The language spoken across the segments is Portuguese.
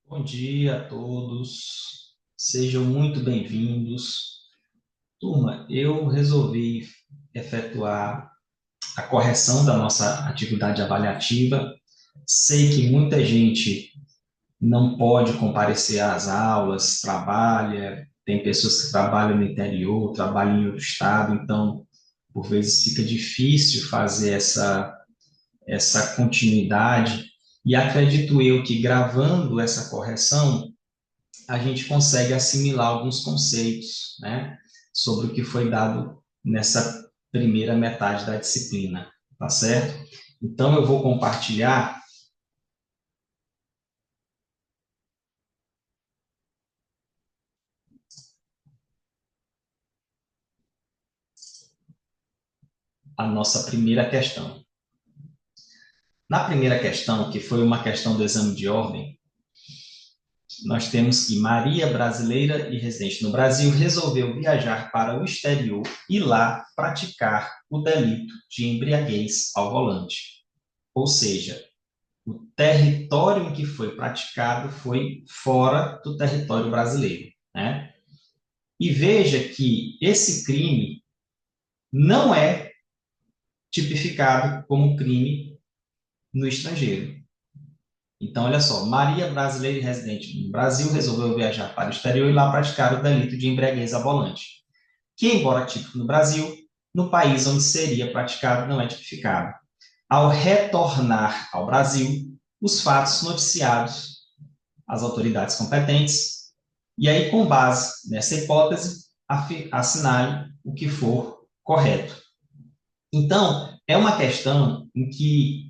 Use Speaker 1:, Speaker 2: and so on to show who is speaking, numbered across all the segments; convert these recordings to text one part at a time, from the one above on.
Speaker 1: Bom dia a todos, sejam muito bem-vindos. Turma, eu resolvi efetuar a correção da nossa atividade avaliativa. Sei que muita gente não pode comparecer às aulas, trabalha, tem pessoas que trabalham no interior, trabalham em outro estado, então, por vezes, fica difícil fazer essa continuidade. E acredito eu que gravando essa correção, a gente consegue assimilar alguns conceitos, né, sobre o que foi dado nessa primeira metade da disciplina, tá certo? Então, eu vou compartilhar a nossa primeira questão. Na primeira questão, que foi uma questão do exame de ordem, nós temos que Maria, brasileira e residente no Brasil, resolveu viajar para o exterior e lá praticar o delito de embriaguez ao volante. Ou seja, o território em que foi praticado foi fora do território brasileiro, né? E veja que esse crime não é tipificado como crime no estrangeiro. Então, olha só, Maria, brasileira e residente no Brasil, resolveu viajar para o exterior e lá praticar o delito de embriaguez ao volante, que, embora típico no Brasil, no país onde seria praticado não é tipificado. Ao retornar ao Brasil, os fatos noticiados às autoridades competentes, e aí, com base nessa hipótese, assinale o que for correto. Então, é uma questão em que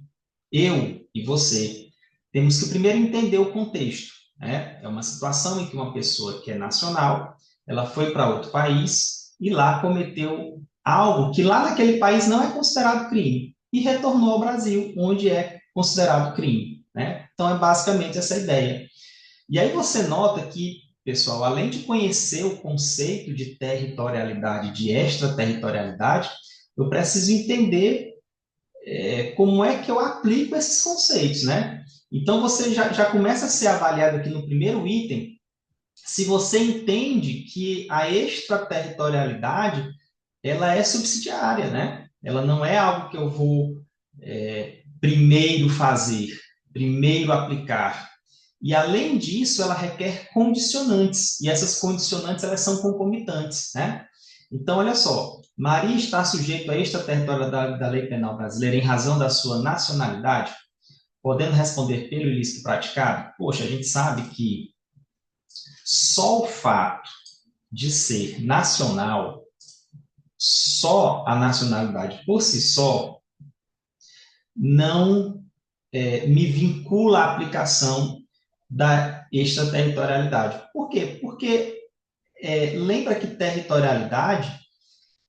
Speaker 1: eu e você temos que primeiro entender o contexto, né? É uma situação em que uma pessoa que é nacional, ela foi para outro país e lá cometeu algo que lá naquele país não é considerado crime e retornou ao Brasil, onde é considerado crime, né? Então, é basicamente essa ideia. E aí você nota que, pessoal, além de conhecer o conceito de territorialidade, de extraterritorialidade, eu preciso entender como é que eu aplico esses conceitos, né? Então você já começa a ser avaliado aqui no primeiro item, se você entende que a extraterritorialidade ela é subsidiária, né? Ela não é algo que eu vou primeiro fazer, primeiro aplicar. E, além disso, ela requer condicionantes, e essas condicionantes elas são concomitantes, né? Então, olha só, Maria está sujeita à extraterritorialidade da lei penal brasileira em razão da sua nacionalidade, podendo responder pelo ilícito praticado? Poxa, a gente sabe que só o fato de ser nacional, só a nacionalidade por si só, não me vincula à aplicação da extraterritorialidade. Por quê? Porque lembra que territorialidade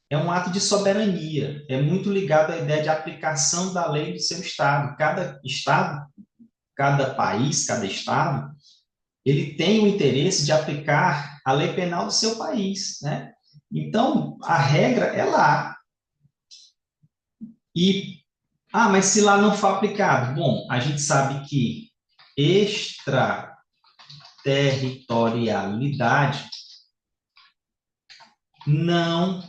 Speaker 1: é um ato de soberania, é muito ligado à ideia de aplicação da lei do seu estado, cada país, cada estado, ele tem o interesse de aplicar a lei penal do seu país, né? Então, a regra é lá. E, mas se lá não for aplicado? Bom, a gente sabe que extraterritorialidade não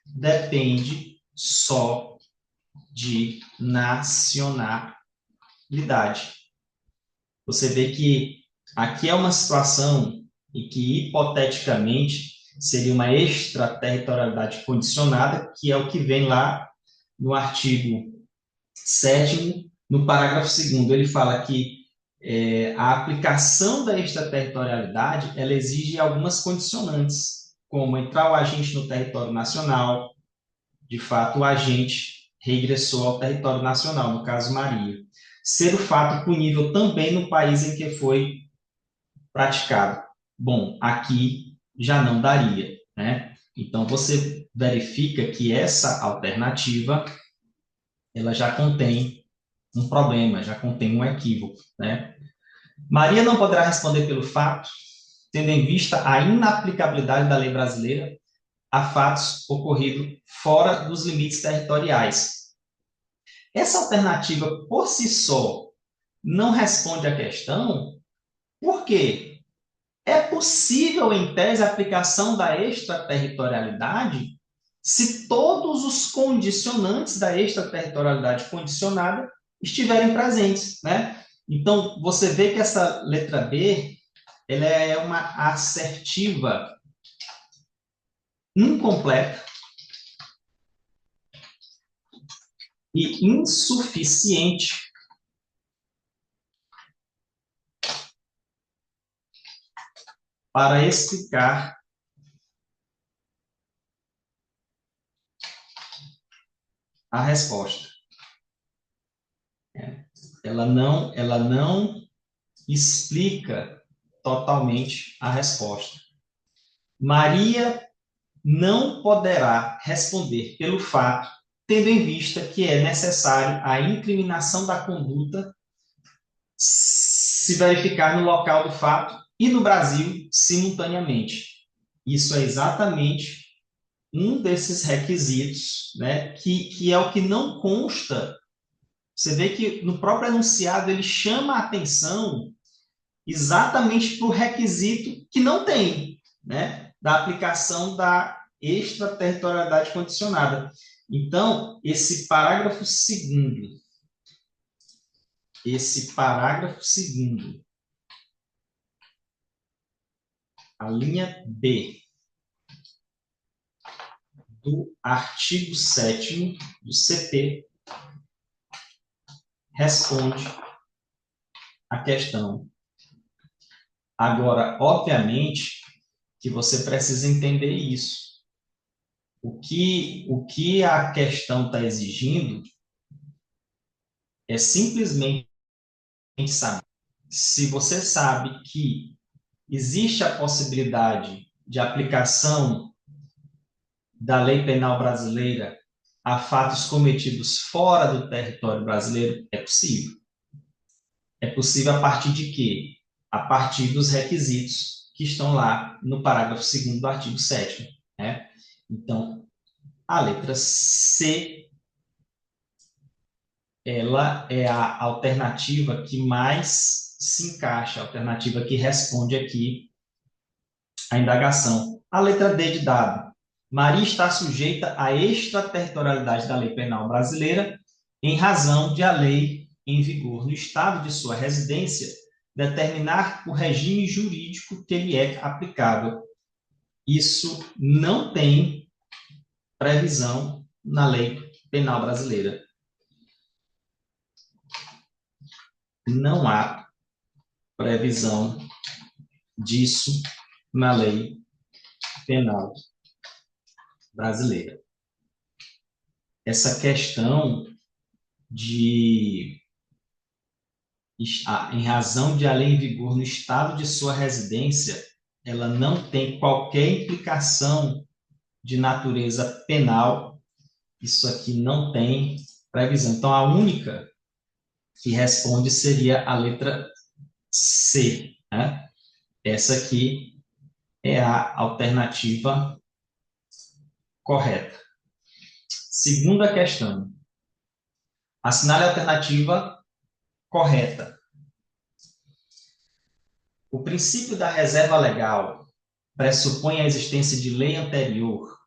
Speaker 1: depende só de nacionalidade. Você vê que aqui é uma situação em que, hipoteticamente, seria uma extraterritorialidade condicionada, que é o que vem lá no artigo 7º, no parágrafo 2º. Ele fala que a aplicação da extraterritorialidade ela exige algumas condicionantes, como entrar o agente no território nacional, de fato, o agente regressou ao território nacional, no caso Maria. Ser o fato punível também no país em que foi praticado. Bom, aqui já não daria, né? Então, você verifica que essa alternativa, ela já contém um problema, já contém um equívoco, né? Maria não poderá responder pelo fato, tendo em vista a inaplicabilidade da lei brasileira a fatos ocorridos fora dos limites territoriais. Essa alternativa, por si só, não responde à questão, Por quê? É possível, em tese, a aplicação da extraterritorialidade se todos os condicionantes da extraterritorialidade condicionada estiverem presentes, né? Então, você vê que essa letra B, ela é uma assertiva incompleta e insuficiente para explicar a resposta. Ela não explica totalmente a resposta. Maria não poderá responder pelo fato, tendo em vista que é necessário a incriminação da conduta se verificar no local do fato e no Brasil simultaneamente. Isso é exatamente um desses requisitos, né, que é o que não consta. Você vê que no próprio enunciado ele chama a atenção exatamente para o requisito que não tem, né, da aplicação da extraterritorialidade condicionada. Então, esse parágrafo segundo, a linha B do artigo 7º do CP responde à questão. Agora, obviamente, que você precisa entender isso. O que a questão está exigindo é simplesmente saber. Se você sabe que existe a possibilidade de aplicação da lei penal brasileira a fatos cometidos fora do território brasileiro, é possível. É possível a partir de quê? A partir dos requisitos que estão lá no parágrafo 2º do artigo 7º, né? Então, a letra C, ela é a alternativa que mais se encaixa, a alternativa que responde aqui à indagação. A letra D de dado. Maria está sujeita à extraterritorialidade da lei penal brasileira em razão de a lei em vigor no estado de sua residência determinar o regime jurídico que lhe é aplicável. Isso não tem previsão na lei penal brasileira. Não há previsão disso na lei penal brasileira. Essa questão de, em razão de a lei em vigor no estado de sua residência, ela não tem qualquer implicação de natureza penal. Isso aqui não tem previsão. Então, a única que responde seria a letra C, né? Essa aqui é a alternativa correta. Segunda questão. Assinale a alternativa correta. O princípio da reserva legal pressupõe a existência de lei anterior,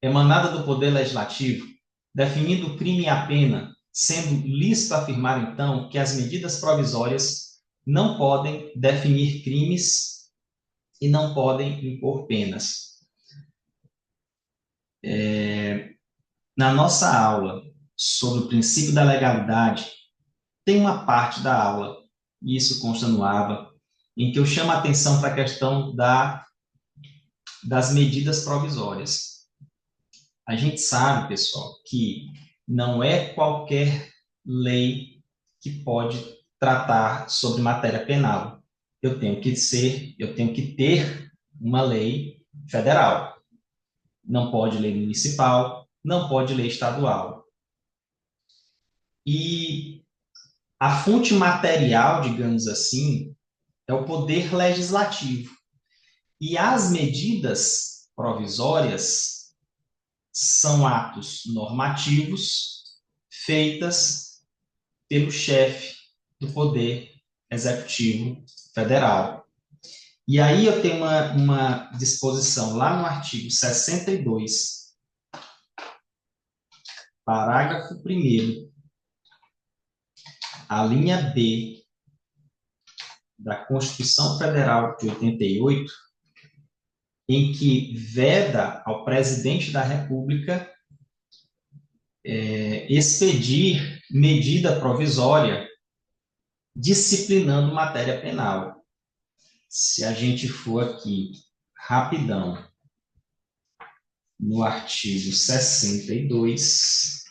Speaker 1: emanada do Poder Legislativo, definindo o crime e a pena, sendo lícito afirmar, então, que as medidas provisórias não podem definir crimes e não podem impor penas. Na nossa aula sobre o princípio da legalidade, tem uma parte da aula, e isso consta no AVA, em que eu chamo a atenção para a questão das medidas provisórias. A gente sabe, pessoal, que não é qualquer lei que pode tratar sobre matéria penal. Eu tenho que ter uma lei federal. Não pode lei municipal, não pode lei estadual. E a fonte material, digamos assim, é o poder legislativo. E as medidas provisórias são atos normativos feitas pelo chefe do poder Executivo Federal. E aí eu tenho uma disposição lá no artigo 62, parágrafo 1º, a linha B da Constituição Federal de 88, em que veda ao presidente da República expedir medida provisória disciplinando matéria penal. Se a gente for aqui rapidão no artigo 62,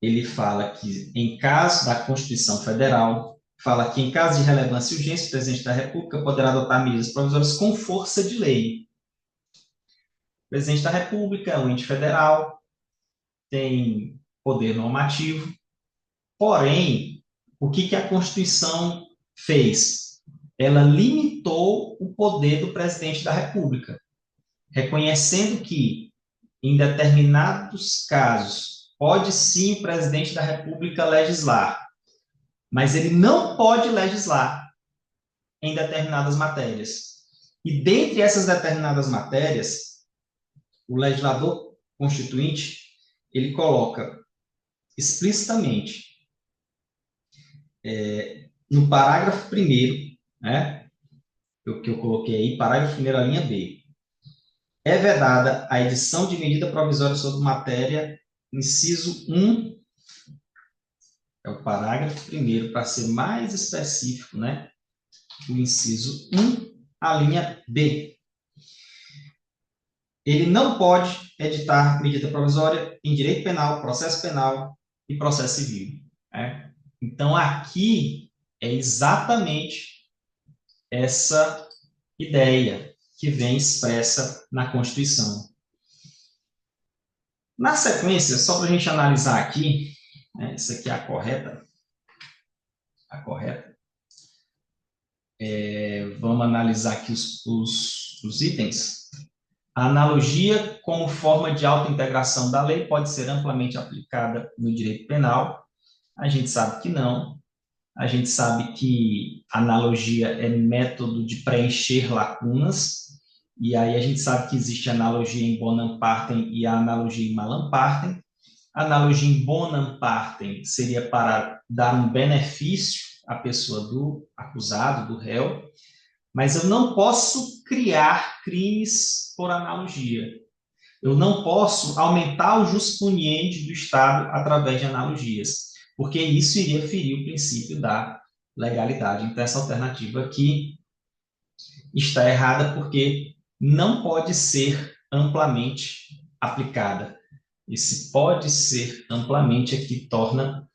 Speaker 1: ele fala que, em caso da Constituição Federal, fala que, em caso de relevância e urgência, o presidente da República poderá adotar medidas provisórias com força de lei. O presidente da República é um ente federal, tem poder normativo, porém, o que a Constituição fez? Ela limitou o poder do presidente da República, reconhecendo que, em determinados casos, pode sim o presidente da República legislar, mas ele não pode legislar em determinadas matérias. E dentre essas determinadas matérias, o legislador constituinte, ele coloca explicitamente no parágrafo 1º, né, o que eu coloquei aí, parágrafo 1º, a linha B, é vedada a edição de medida provisória sobre matéria, inciso 1, é o parágrafo 1º, para ser mais específico, né, o inciso 1, a linha B. Ele não pode editar medida provisória em direito penal, processo penal e processo civil, né? Então, aqui é exatamente essa ideia que vem expressa na Constituição. Na sequência, só para a gente analisar aqui, né, isso aqui é a correta, vamos analisar aqui os itens. A analogia como forma de autointegração da lei pode ser amplamente aplicada no direito penal. A gente sabe que não. A gente sabe que analogia é método de preencher lacunas, e aí a gente sabe que existe analogia em bonum partem e a analogia em malum partem. A analogia em bonum partem seria para dar um benefício à pessoa do acusado, do réu, mas eu não posso criar crimes por analogia. Eu não posso aumentar o jus puniendi do Estado através de analogias, porque isso iria ferir o princípio da legalidade. Então, essa alternativa aqui está errada, porque não pode ser amplamente aplicada. Esse pode ser amplamente é que torna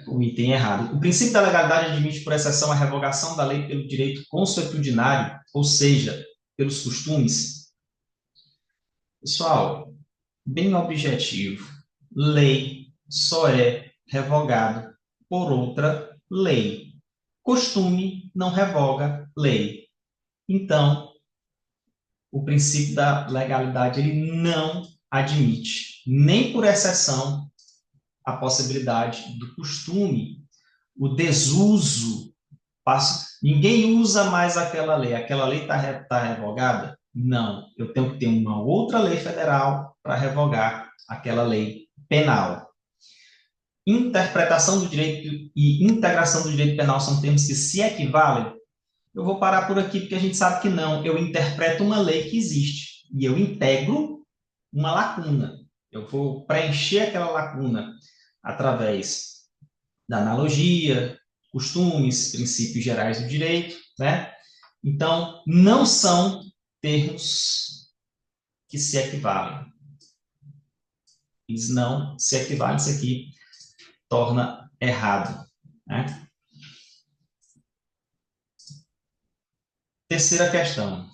Speaker 1: o item errado. O princípio da legalidade admite, por exceção, a revogação da lei pelo direito consuetudinário, ou seja, pelos costumes. Pessoal, bem objetivo. Lei só é revogado por outra lei. Costume não revoga lei. Então, o princípio da legalidade ele não admite, nem por exceção, a possibilidade do costume, o desuso. Ninguém usa mais aquela lei está revogada? Não, eu tenho que ter uma outra lei federal para revogar aquela lei penal. Interpretação do direito e integração do direito penal são termos que se equivalem? Eu vou parar por aqui porque a gente sabe que não. Eu interpreto uma lei que existe e eu integro uma lacuna. Eu vou preencher aquela lacuna através da analogia, costumes, princípios gerais do direito, né? Então, não são termos que se equivalem. Eles não se equivalem, isso aqui torna errado, né? Terceira questão.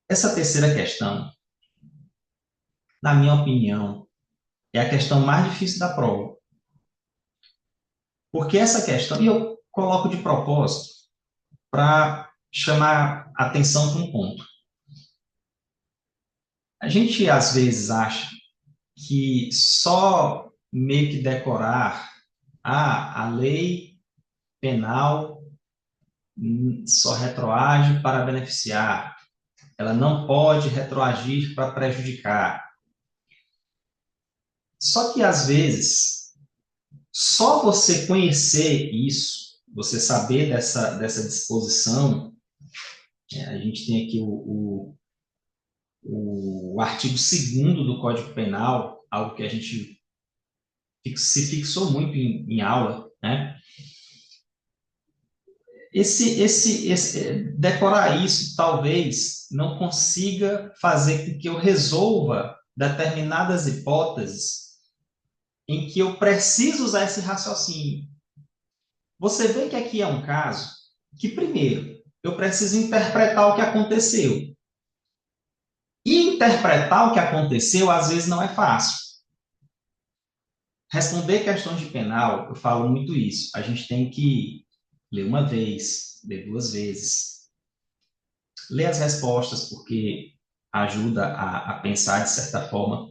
Speaker 1: Essa terceira questão, na minha opinião, é a questão mais difícil da prova. Porque essa questão, e eu coloco de propósito para chamar a atenção para um ponto. A gente, às vezes, acha que só meio que decorar, a lei penal só retroage para beneficiar, ela não pode retroagir para prejudicar. Só que, às vezes, só você conhecer isso, você saber dessa disposição, a gente tem aqui o artigo 2º do Código Penal, algo que a gente se fixou muito em aula, né? Decorar isso talvez não consiga fazer com que eu resolva determinadas hipóteses em que eu preciso usar esse raciocínio. Você vê que aqui é um caso que, primeiro, eu preciso interpretar o que aconteceu. E interpretar o que aconteceu, às vezes, não é fácil. Responder questões de penal, eu falo muito isso. A gente tem que ler uma vez, ler 2 vezes, ler as respostas, porque ajuda a pensar de certa forma,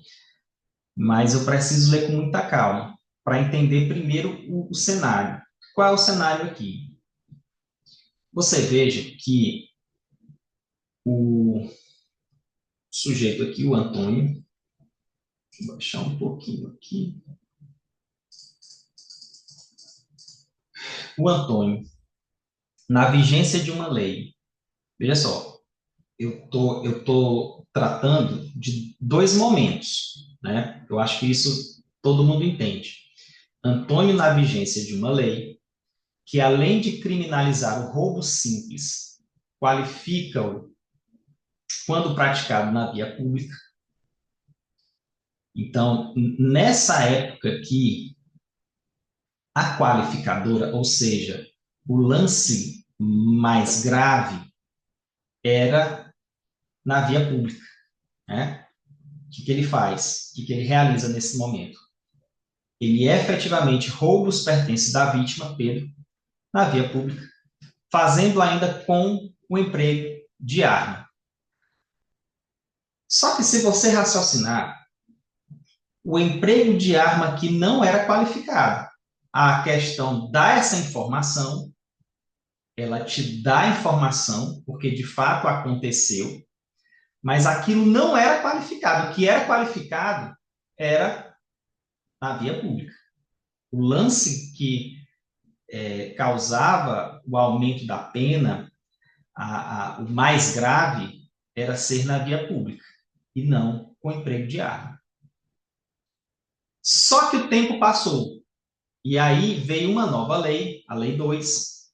Speaker 1: mas eu preciso ler com muita calma, para entender primeiro o cenário. Qual é o cenário aqui? Você veja que o sujeito aqui, o Antônio, vou baixar um pouquinho aqui. O Antônio, na vigência de uma lei, veja só, eu tô tratando de 2 momentos, né? Eu acho que isso todo mundo entende. Antônio, na vigência de uma lei, que além de criminalizar o roubo simples, qualifica-o quando praticado na via pública. Então, nessa época aqui, a qualificadora, ou seja, o lance mais grave, era na via pública, né? O que ele faz? O que ele realiza nesse momento? Ele efetivamente rouba os pertences da vítima, Pedro, na via pública, fazendo ainda com o emprego de arma. Só que se você raciocinar, o emprego de arma que não era qualificado, a questão dá essa informação, ela te dá a informação, porque de fato aconteceu, mas aquilo não era qualificado. O que era qualificado era na via pública. O lance que causava o aumento da pena, o mais grave, era ser na via pública e não com emprego de arma. Só que o tempo passou e aí veio uma nova lei, a Lei 2,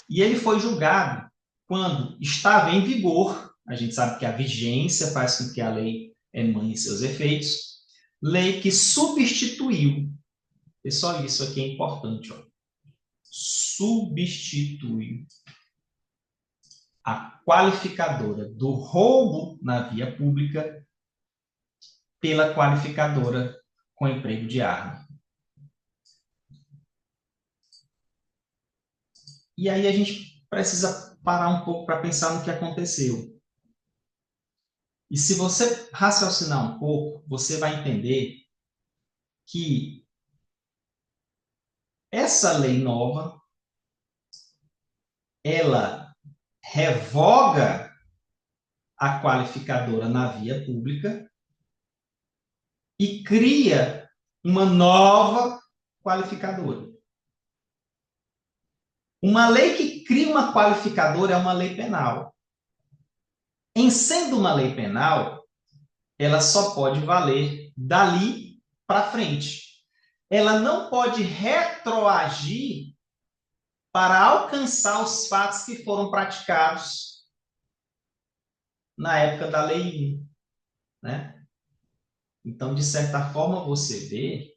Speaker 1: e ele foi julgado quando estava em vigor. A gente sabe que a vigência faz com que a lei emane seus efeitos. Lei que substituiu, e só isso aqui é importante, ó, substitui a qualificadora do roubo na via pública pela qualificadora com emprego de arma. E aí a gente precisa parar um pouco para pensar no que aconteceu. E se você raciocinar um pouco, você vai entender que essa lei nova, ela revoga a qualificadora na via pública e cria uma nova qualificadora. Uma lei que cria uma qualificadora é uma lei penal. Em sendo uma lei penal, ela só pode valer dali para frente. Ela não pode retroagir para alcançar os fatos que foram praticados na época da lei 1, né? Então, de certa forma, você vê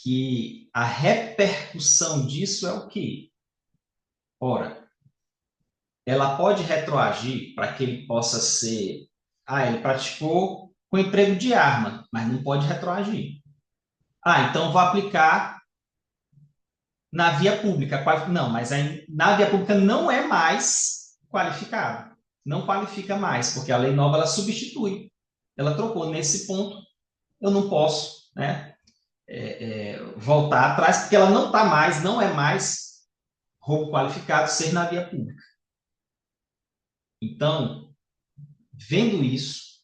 Speaker 1: que a repercussão disso é o quê? Ora, ela pode retroagir para que ele possa ser... ele praticou com emprego de arma, mas não pode retroagir. Então vou aplicar na via pública. Não, mas aí, na via pública não é mais qualificado. Não qualifica mais, porque a lei nova ela substitui. Ela trocou. Nesse ponto, eu não posso né, voltar atrás, porque ela não é mais roubo qualificado ser na via pública. Então, vendo isso,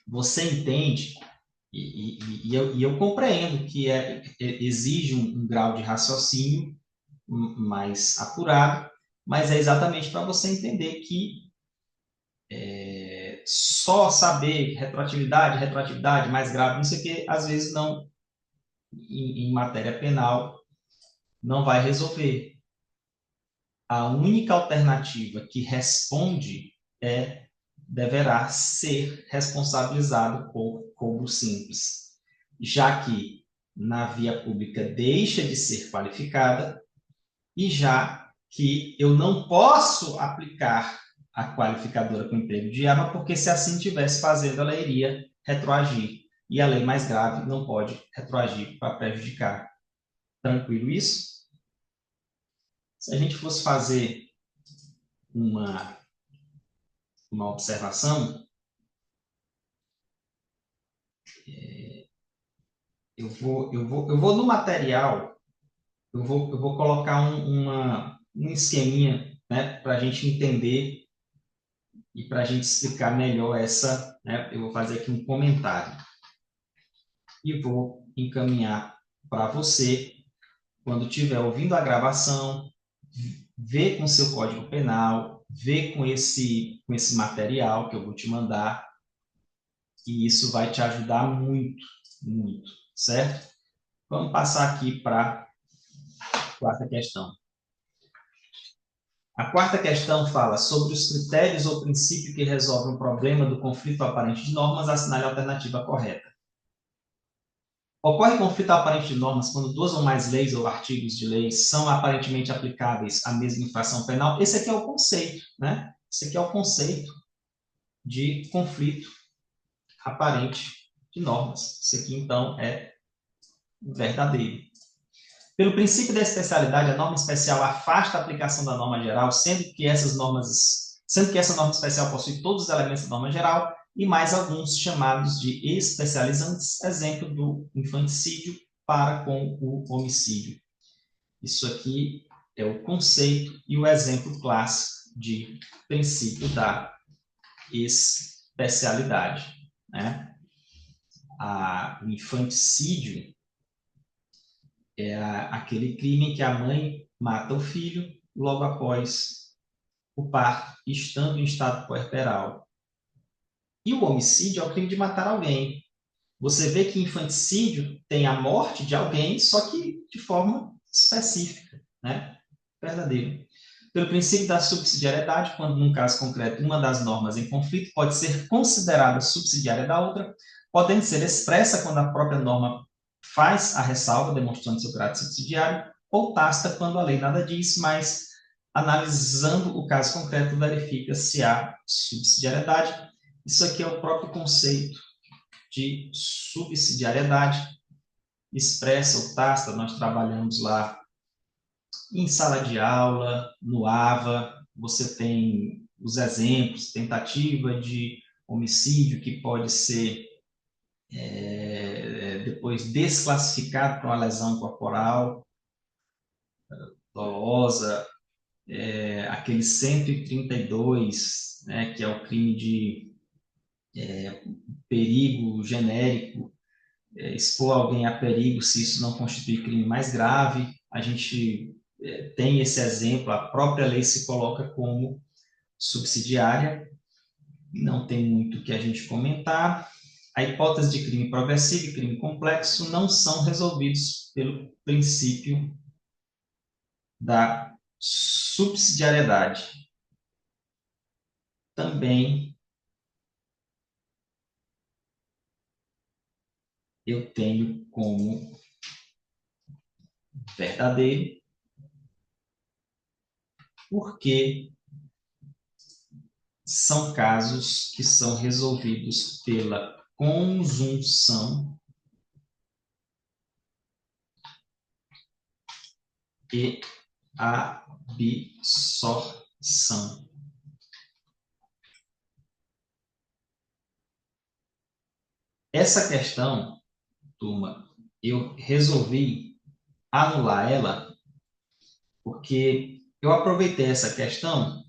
Speaker 1: você entende, e eu compreendo que exige um grau de raciocínio mais apurado, mas é exatamente para você entender que só saber retroatividade mais grave, não sei o que, às vezes não, em matéria penal, não vai resolver. A única alternativa que responde deverá ser responsabilizado por roubo simples, já que na via pública deixa de ser qualificada e já que eu não posso aplicar a qualificadora com emprego de arma, porque se assim tivesse fazendo, ela iria retroagir. E a lei mais grave não pode retroagir para prejudicar. Tranquilo isso? Se a gente fosse fazer uma, uma observação, eu vou no material, eu vou colocar um esqueminha, né, para a gente entender e para a gente explicar melhor essa, né, eu vou fazer aqui um comentário e vou encaminhar para você quando estiver ouvindo a gravação, ver com seu Código Penal, ver com esse material que eu vou te mandar, e isso vai te ajudar muito, muito, certo? Vamos passar aqui para a quarta questão. A quarta questão fala sobre os critérios ou princípio que resolvem o problema do conflito aparente de normas, assinale a alternativa correta. Ocorre conflito aparente de normas quando duas ou mais leis ou artigos de lei são aparentemente aplicáveis à mesma infração penal. Esse aqui é o conceito, né? Esse aqui é o conceito de conflito aparente de normas. Isso aqui, então, é verdadeiro. Pelo princípio da especialidade, a norma especial afasta a aplicação da norma geral, sendo que essa norma especial possui todos os elementos da norma geral e mais alguns chamados de especializantes, exemplo do infanticídio para com o homicídio. Isso aqui é o conceito e o exemplo clássico de princípio da especialidade, né? O infanticídio é aquele crime em que a mãe mata o filho logo após o parto, estando em estado puerperal. E o homicídio é o crime de matar alguém. Você vê que infanticídio tem a morte de alguém, só que de forma específica, né? Verdadeiro. Pelo princípio da subsidiariedade, quando, num caso concreto, uma das normas em conflito pode ser considerada subsidiária da outra, podendo ser expressa quando a própria norma faz a ressalva, demonstrando seu caráter subsidiário, ou tácita quando a lei nada diz, mas, analisando o caso concreto, verifica se há subsidiariedade. Isso aqui é o próprio conceito de subsidiariedade, expressa ou tácita, nós trabalhamos lá em sala de aula, no AVA, você tem os exemplos, tentativa de homicídio que pode ser depois desclassificado para uma lesão corporal dolosa, aquele 132, né, que é o crime de perigo genérico, expor alguém a perigo se isso não constitui crime mais grave. A gente tem esse exemplo, a própria lei se coloca como subsidiária, não tem muito o que a gente comentar. A hipótese de crime progressivo e crime complexo não são resolvidos pelo princípio da subsidiariedade. Também eu tenho como verdadeiro, porque são casos que são resolvidos pela conjunção e absorção. Essa questão turma, eu resolvi anular ela porque eu aproveitei essa questão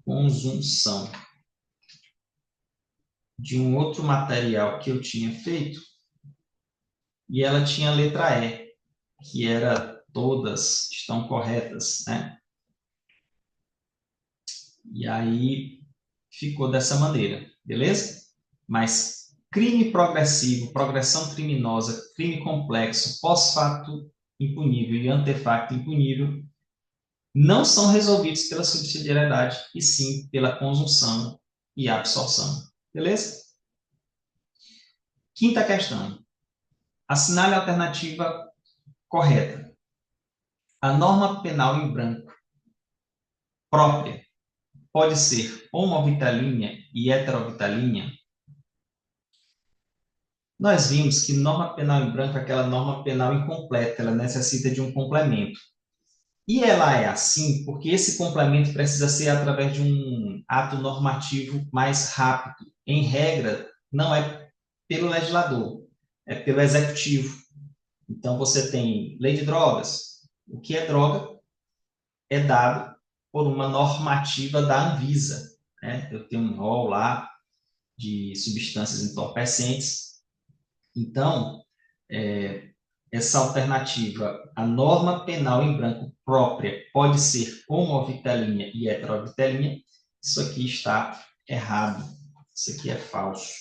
Speaker 1: conjunção de um outro material que eu tinha feito e ela tinha a letra E, que era todas estão corretas, né? E aí ficou dessa maneira, beleza? Mas crime progressivo, progressão criminosa, crime complexo, pós-facto impunível e antefacto impunível não são resolvidos pela subsidiariedade, e sim pela conjunção e absorção. Beleza? Quinta questão. Assinale a alternativa correta. A norma penal em branco própria pode ser homovitalínea e heterovitalínea. Nós vimos que norma penal em branco é aquela norma penal incompleta, ela necessita de um complemento. E ela é assim porque esse complemento precisa ser através de um ato normativo mais rápido. Em regra, não é pelo legislador, é pelo executivo. Então, você tem lei de drogas. O que é droga é dado por uma normativa da Anvisa, né? Eu tenho um rol lá de substâncias entorpecentes. Então, essa alternativa, a norma penal em branco própria, pode ser homovitalínea e heterovitalínea. Isso aqui está errado. Isso aqui é falso.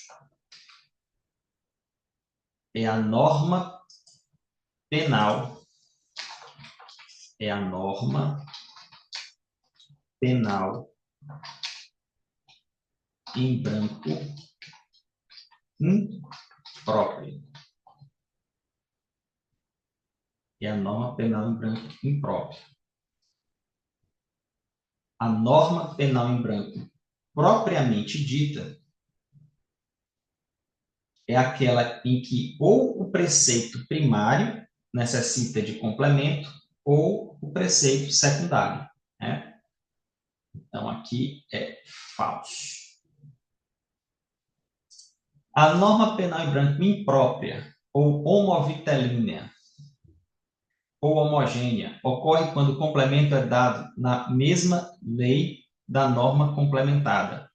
Speaker 1: É a norma penal. É a norma penal em branco imprópria. É a norma penal em branco imprópria. A norma penal em branco propriamente dita é aquela em que ou o preceito primário necessita de complemento ou o preceito secundário, né? Então, aqui é falso. A norma penal em branco imprópria ou homovitalínea ou homogênea ocorre quando o complemento é dado na mesma lei da norma complementada.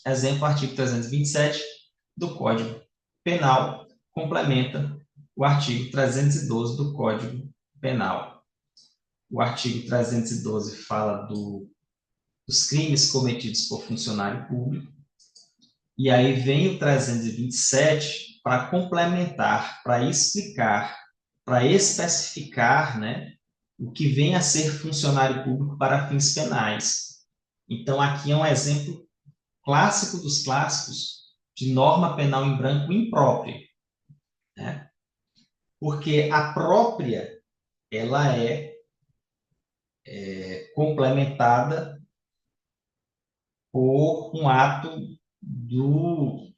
Speaker 1: Exemplo, artigo 327 do Código Penal complementa o artigo 312 do Código Penal. O artigo 312 fala dos crimes cometidos por funcionário público, e aí vem o 327 para complementar, para explicar, para especificar, né, o que vem a ser funcionário público para fins penais. Então, aqui é um exemplo clássico dos clássicos de norma penal em branco imprópria, né? Porque a própria ela é complementada por um ato do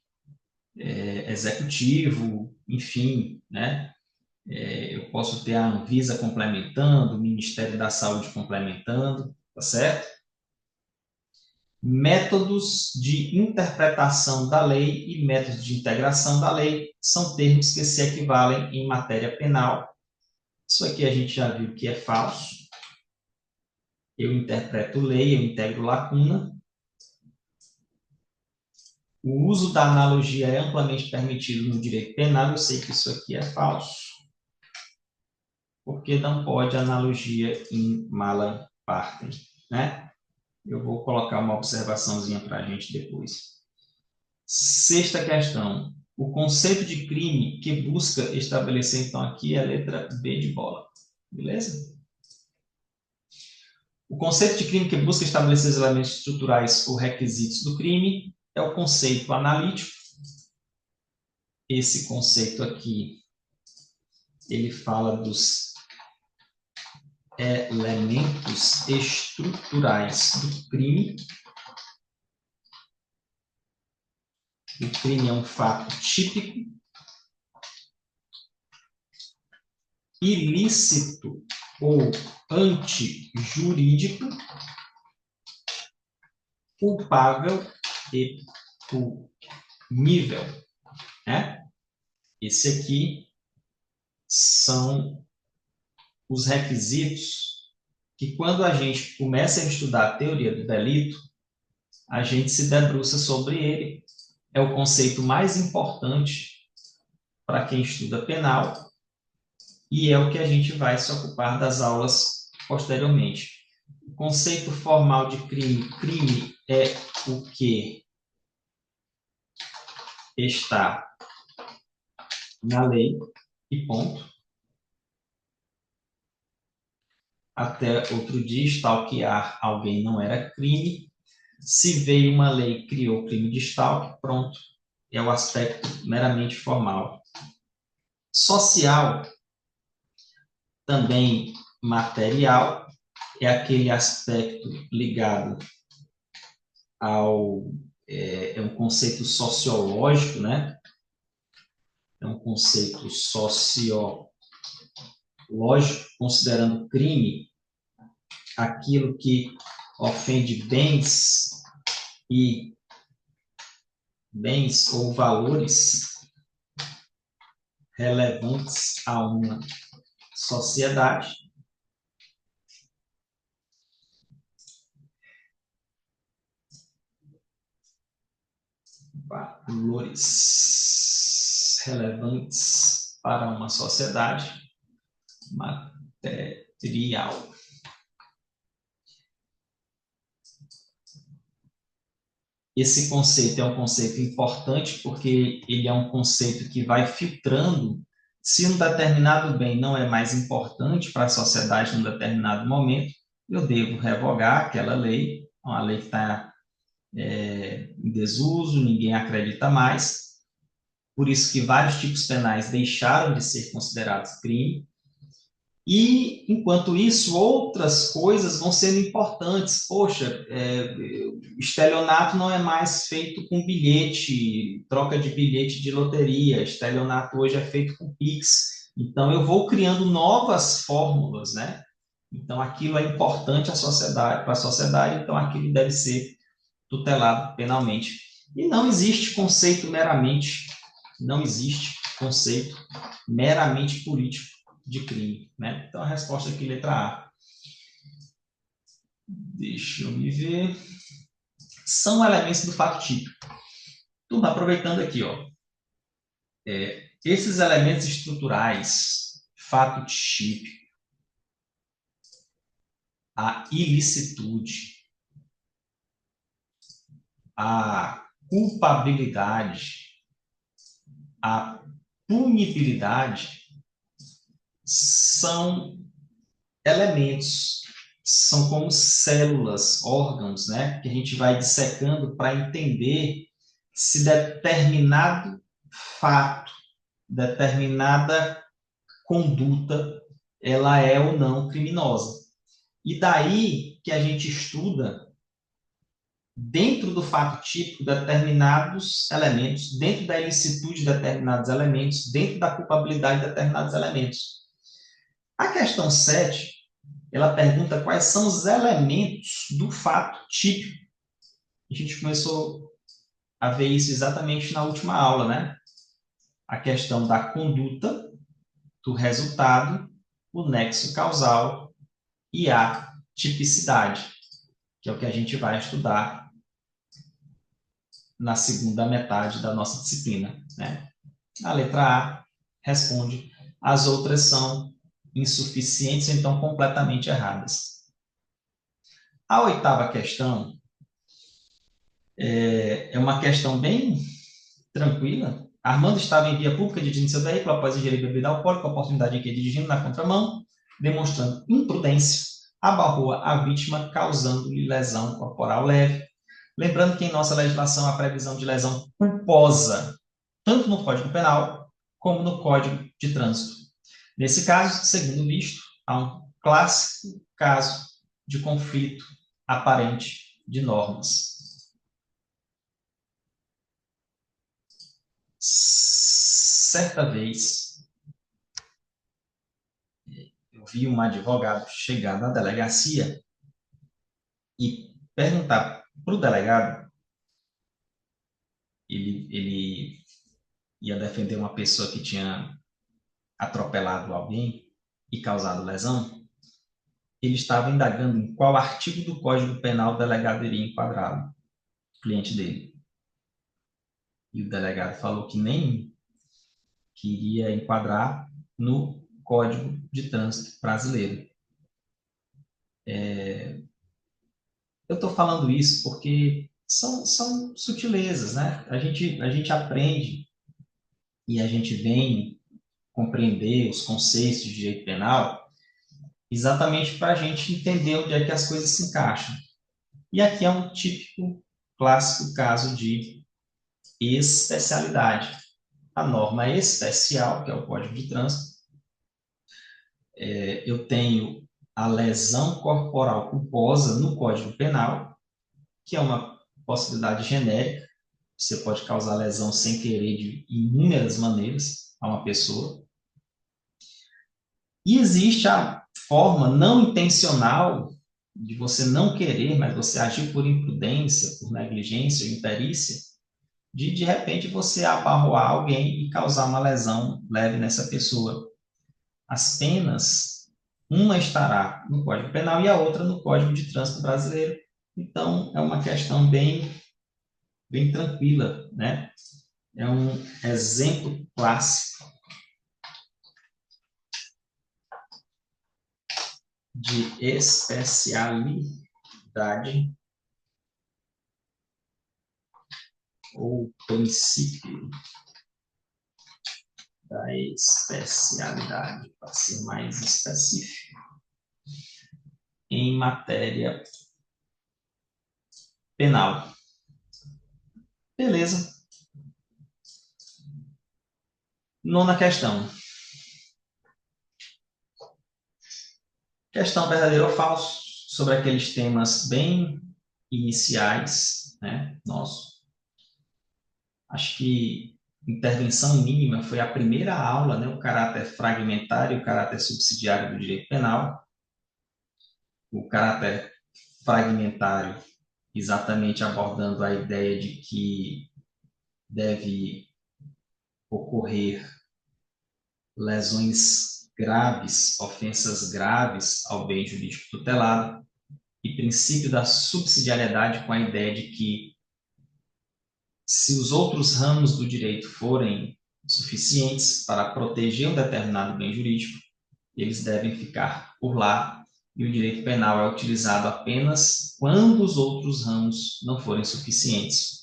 Speaker 1: executivo, enfim, né? Eu posso ter a Anvisa complementando, o Ministério da Saúde complementando, tá certo? Métodos de interpretação da lei e métodos de integração da lei são termos que se equivalem em matéria penal. Isso aqui a gente já viu que é falso. Eu interpreto lei, eu integro lacuna. O uso da analogia é amplamente permitido no direito penal. Eu sei que isso aqui é falso, porque não pode analogia in mala partem, né? Eu vou colocar uma observaçãozinha para a gente depois. Sexta questão. O conceito de crime que busca estabelecer, então, aqui é a letra B de bola. Beleza? O conceito de crime que busca estabelecer os elementos estruturais ou requisitos do crime é o conceito analítico. Esse conceito aqui, ele fala dos elementos estruturais do crime. O crime é um fato típico, ilícito ou antijurídico, culpável e punível, né? Esse aqui são os requisitos que, quando a gente começa a estudar a teoria do delito, a gente se debruça sobre ele. É o conceito mais importante para quem estuda penal e é o que a gente vai se ocupar das aulas posteriormente. O conceito formal de crime. Crime é o que está na lei e ponto. Até outro dia, stalkear alguém não era crime. Se veio uma lei e criou o crime de stalk, pronto. É o aspecto meramente formal. Social, também material, é aquele aspecto ligado ao... É um conceito sociológico, né? É um conceito sociológico, considerando crime aquilo que ofende bens ou valores relevantes a uma sociedade. Valores relevantes para uma sociedade material. Esse conceito é um conceito importante porque ele é um conceito que vai filtrando se um determinado bem não é mais importante para a sociedade num determinado momento, eu devo revogar aquela lei, uma lei que está em desuso, ninguém acredita mais. Por isso que vários tipos penais deixaram de ser considerados crime. E, enquanto isso, outras coisas vão sendo importantes. Poxa, estelionato não é mais feito com bilhete, troca de bilhete de loteria. Estelionato hoje é feito com Pix. Então, eu vou criando novas fórmulas, né? Então, aquilo é importante à sociedade, para a sociedade, então aquilo deve ser tutelado penalmente. E não existe conceito meramente político de crime, né? Então a resposta aqui, letra A. Deixa eu me ver. São elementos do fato típico. Turma, aproveitando aqui, ó, esses elementos estruturais, fato típico, a ilicitude, a culpabilidade, a punibilidade, são elementos, são como células, órgãos, né, que a gente vai dissecando para entender se determinado fato, determinada conduta, ela é ou não criminosa. E daí que a gente estuda, dentro do fato típico, determinados elementos, dentro da ilicitude, determinados elementos, dentro da culpabilidade, determinados elementos. A questão 7, ela pergunta quais são os elementos do fato típico. A gente começou a ver isso exatamente na última aula, né? A questão da conduta, do resultado, o nexo causal e a tipicidade, que é o que a gente vai estudar na segunda metade da nossa disciplina, né? A letra A responde, as outras são insuficientes, então completamente erradas. A oitava questão é uma questão bem tranquila. Armando estava em via pública dirigindo seu veículo após ingerir bebida alcoólica, a oportunidade em que, dirigindo na contramão, demonstrando imprudência, abarrou a vítima, causando-lhe lesão corporal leve. Lembrando que em nossa legislação há previsão de lesão culposa, tanto no Código Penal como no Código de Trânsito. Nesse caso, segundo visto, há um clássico caso de conflito aparente de normas. Certa vez, eu vi um advogado chegar na delegacia e perguntar para o delegado, ele ia defender uma pessoa que tinha atropelado alguém e causado lesão, ele estava indagando em qual artigo do Código Penal o delegado iria enquadrá-lo, o cliente dele. E o delegado falou que nem queria enquadrar no Código de Trânsito brasileiro. Eu estou falando isso porque são sutilezas, né? A gente aprende e a gente vem compreender os conceitos de direito penal exatamente para a gente entender onde é que as coisas se encaixam. E aqui é um típico, clássico caso de especialidade. A norma especial, que é o Código de Trânsito, eu tenho a lesão corporal culposa no Código Penal, que é uma possibilidade genérica. Você pode causar lesão sem querer de inúmeras maneiras a uma pessoa. E existe a forma não intencional de você não querer, mas você agir por imprudência, por negligência ou imperícia, de repente você abarroar alguém e causar uma lesão leve nessa pessoa. As penas, uma estará no Código Penal e a outra no Código de Trânsito brasileiro. Então, é uma questão bem tranquila, né? É um exemplo clássico de especialidade ou princípio da especialidade, para ser mais específico, em matéria penal. Beleza. Nona questão. Questão verdadeiro ou falso, sobre aqueles temas bem iniciais, né, nosso. Acho que intervenção mínima foi a primeira aula, né, o caráter fragmentário e o caráter subsidiário do direito penal. O caráter fragmentário, exatamente abordando a ideia de que deve ocorrer lesões graves, ofensas graves ao bem jurídico tutelado, e princípio da subsidiariedade com a ideia de que, se os outros ramos do direito forem suficientes para proteger um determinado bem jurídico, eles devem ficar por lá, e o direito penal é utilizado apenas quando os outros ramos não forem suficientes.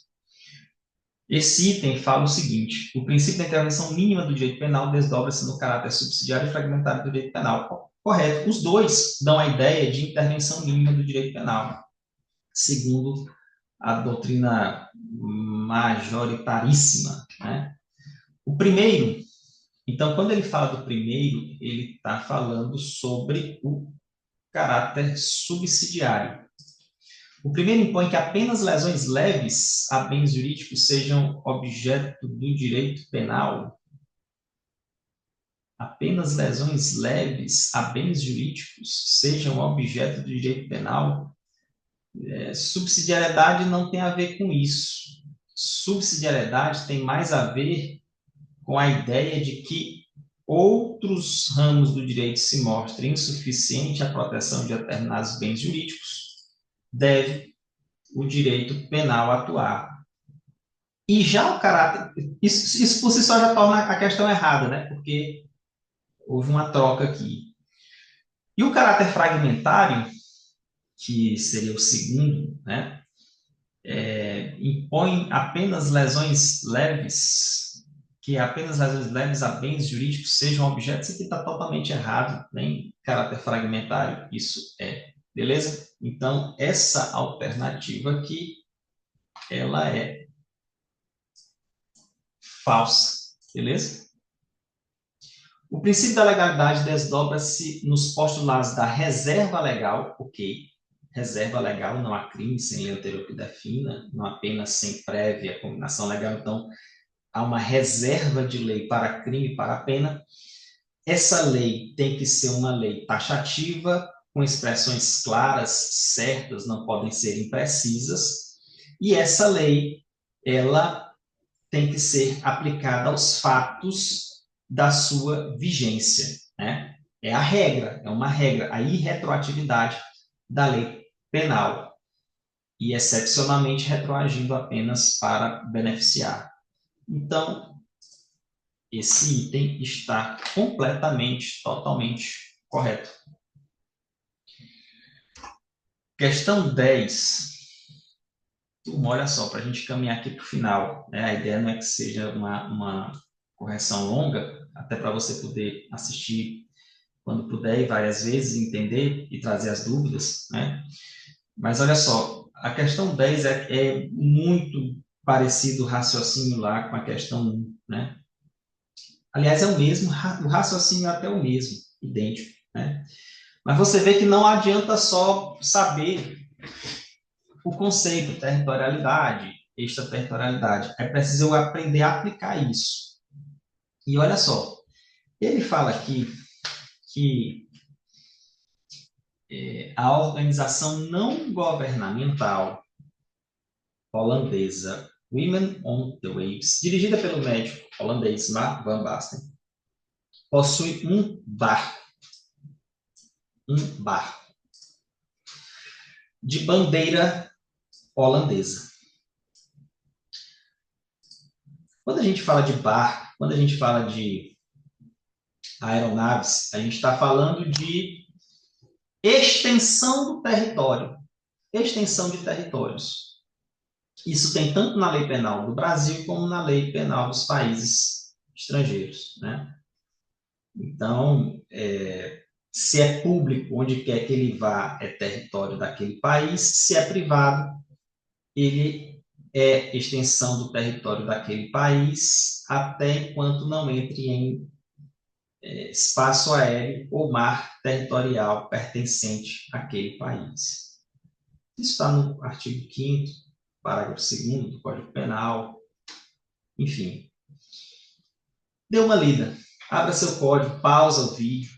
Speaker 1: Esse item fala o seguinte: o princípio da intervenção mínima do direito penal desdobra-se no caráter subsidiário e fragmentário do direito penal. Correto. Os dois dão a ideia de intervenção mínima do direito penal, segundo a doutrina majoritaríssima, né? O primeiro, então, quando ele fala do primeiro, ele está falando sobre o caráter subsidiário. O primeiro impõe que apenas lesões leves a bens jurídicos sejam objeto do direito penal. Apenas lesões leves a bens jurídicos sejam objeto do direito penal. Subsidiariedade não tem a ver com isso. Subsidiariedade tem mais a ver com a ideia de que outros ramos do direito se mostrem insuficientes à proteção de determinados bens jurídicos, deve o direito penal atuar. E já o caráter... Isso por si só já torna a questão errada, né? Porque houve uma troca aqui. E o caráter fragmentário, que seria o segundo, né? Impõe apenas lesões leves, que apenas lesões leves a bens jurídicos sejam objetos, isso aqui está totalmente errado, nem caráter fragmentário isso é. Beleza? Então, essa alternativa aqui, ela é falsa. Beleza? O princípio da legalidade desdobra-se nos postulados da reserva legal, ok? Reserva legal, não há crime sem lei anterior que defina, não há pena sem prévia combinação legal, então há uma reserva de lei para crime e para pena. Essa lei tem que ser uma lei taxativa, com expressões claras, certas, não podem ser imprecisas, e essa lei, ela tem que ser aplicada aos fatos da sua vigência, né? É a regra, é uma regra, a irretroatividade da lei penal e excepcionalmente retroagindo apenas para beneficiar. Então, esse item está completamente, totalmente correto. Questão 10. Olha só, para a gente caminhar aqui para o final, né? A ideia não é que seja uma correção longa, até para você poder assistir quando puder e várias vezes, entender e trazer as dúvidas, né? Mas olha só, a questão 10 é muito parecido o raciocínio lá com a questão 1, né? Aliás, é o mesmo, o raciocínio é até o mesmo, idêntico, né? Mas você vê que não adianta só saber o conceito territorialidade, extraterritorialidade. É preciso eu aprender a aplicar isso. E olha só, ele fala aqui que a organização não governamental holandesa Women on the Waves, dirigida pelo médico holandês Mark Van Basten, possui um barco de bandeira holandesa. Quando a gente fala de barco, quando a gente fala de aeronaves, a gente está falando de extensão do território, extensão de territórios. Isso tem tanto na lei penal do Brasil como na lei penal dos países estrangeiros, né? Então, se é público, onde quer que ele vá, é território daquele país. Se é privado, ele é extensão do território daquele país, até enquanto não entre em espaço aéreo ou mar territorial pertencente àquele país. Isso está no artigo 5º, parágrafo 2º do Código Penal, enfim. Dê uma lida, abra seu código, pausa o vídeo,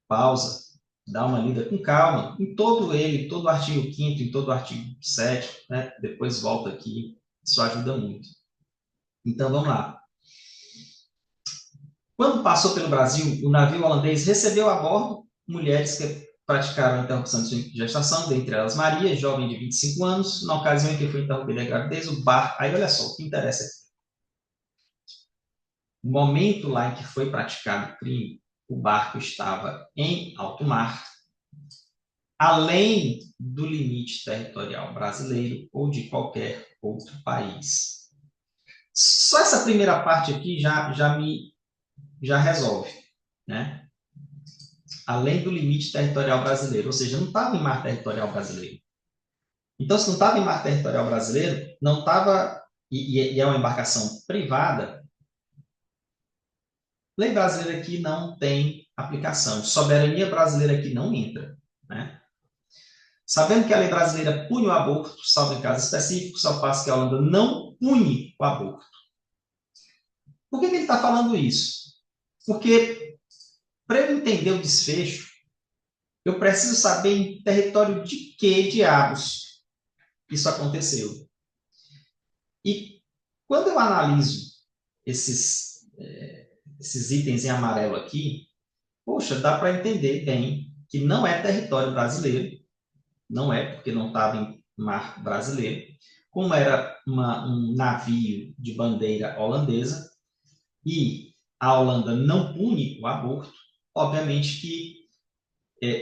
Speaker 1: pausa, dá uma lida com calma, em todo ele, todo o artigo 5º, em todo o artigo 7º, né? Depois volta aqui, isso ajuda muito. Então, vamos lá. Quando passou pelo Brasil, o navio holandês recebeu a bordo mulheres que praticaram a interrupção de gestação, dentre elas Maria, jovem de 25 anos, na ocasião em que foi interrompida a gravidez, o barco... Aí, olha só, o que interessa aqui. No momento lá em que foi praticado o crime, o barco estava em alto mar, além do limite territorial brasileiro ou de qualquer outro país. Só essa primeira parte aqui já resolve, né? Além do limite territorial brasileiro, ou seja, não estava em mar territorial brasileiro. Então, se não estava em mar territorial brasileiro, não estava, e é uma embarcação privada, lei brasileira aqui não tem aplicação, soberania brasileira aqui não entra, né? Sabendo que a lei brasileira pune o aborto, salvo em casos específicos, ao passo que a Holanda não pune o aborto. Por que ele está falando isso? Porque, para eu entender o desfecho, eu preciso saber em território de que diabos isso aconteceu. E quando eu analiso esses itens em amarelo aqui, poxa, dá para entender bem que não é território brasileiro, não é porque não estava em mar brasileiro, como era um navio de bandeira holandesa, e a Holanda não pune o aborto, obviamente que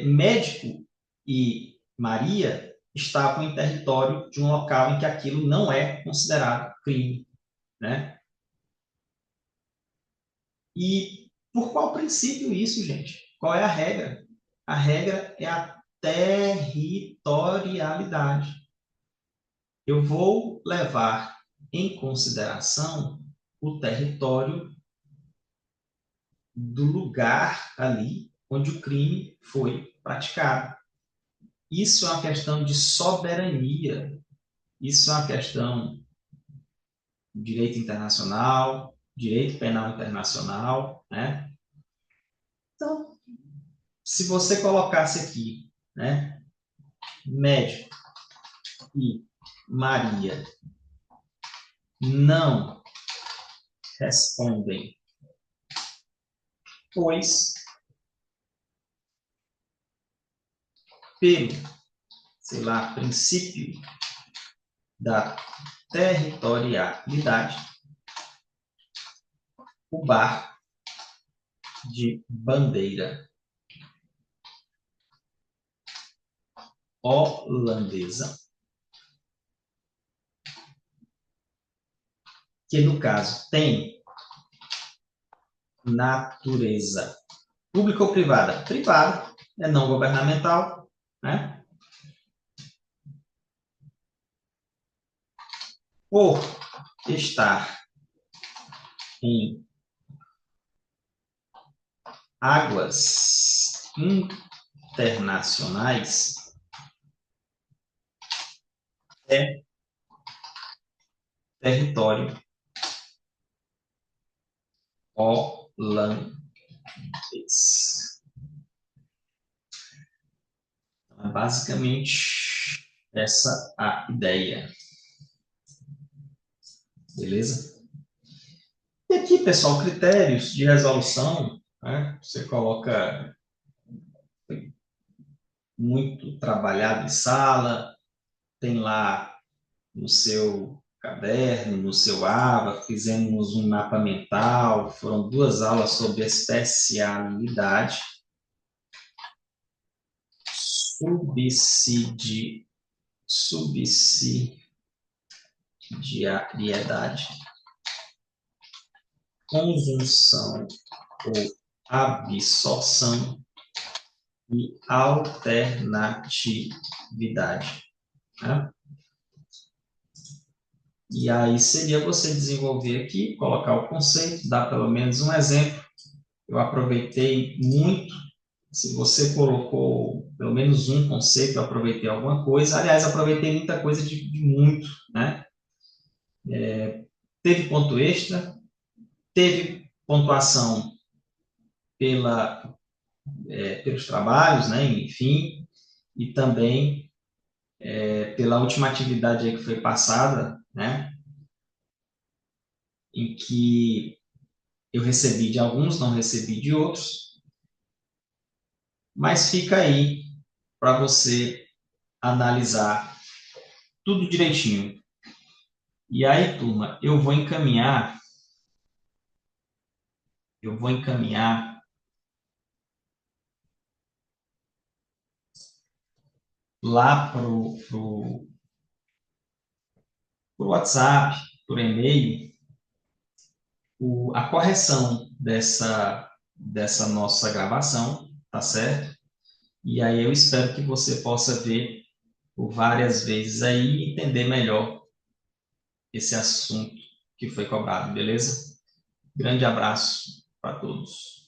Speaker 1: médico e Maria estavam em território de um local em que aquilo não é considerado crime, né? E por qual princípio isso, gente? Qual é a regra? A regra é a territorialidade. Eu vou levar em consideração o território do lugar ali onde o crime foi praticado. Isso é uma questão de soberania. Isso é uma questão de direito internacional, direito penal internacional, né? Então, se você colocasse aqui, né, médico e Maria não respondem, pois, pelo, sei lá, princípio da territorialidade, o bar de bandeira holandesa, que no caso tem natureza pública ou privada? Privada, é não governamental, né? Por estar em águas internacionais, é território holandês. Então, é basicamente essa a ideia. Beleza? E aqui, pessoal, critérios de resolução, né? Você coloca muito trabalhado em sala, tem lá no seu caderno, no seu AVA, fizemos um mapa mental, foram 2 aulas sobre especialidade, subsidiariedade, conjunção ou absorção e alternatividade, né? E aí seria você desenvolver aqui, colocar o conceito, dar pelo menos um exemplo. Eu aproveitei muito. Se você colocou pelo menos um conceito, eu aproveitei alguma coisa. Aliás, aproveitei muita coisa de muito, né? Teve ponto extra, teve pontuação pelos trabalhos, né? Enfim, e também pela última atividade aí que foi passada, né? Em que eu recebi de alguns, não recebi de outros, mas fica aí para você analisar tudo direitinho. E aí, turma, eu vou encaminhar lá pro WhatsApp, por e-mail, a correção dessa nossa gravação, tá certo? E aí eu espero que você possa ver por várias vezes aí e entender melhor esse assunto que foi cobrado, beleza? Grande abraço para todos.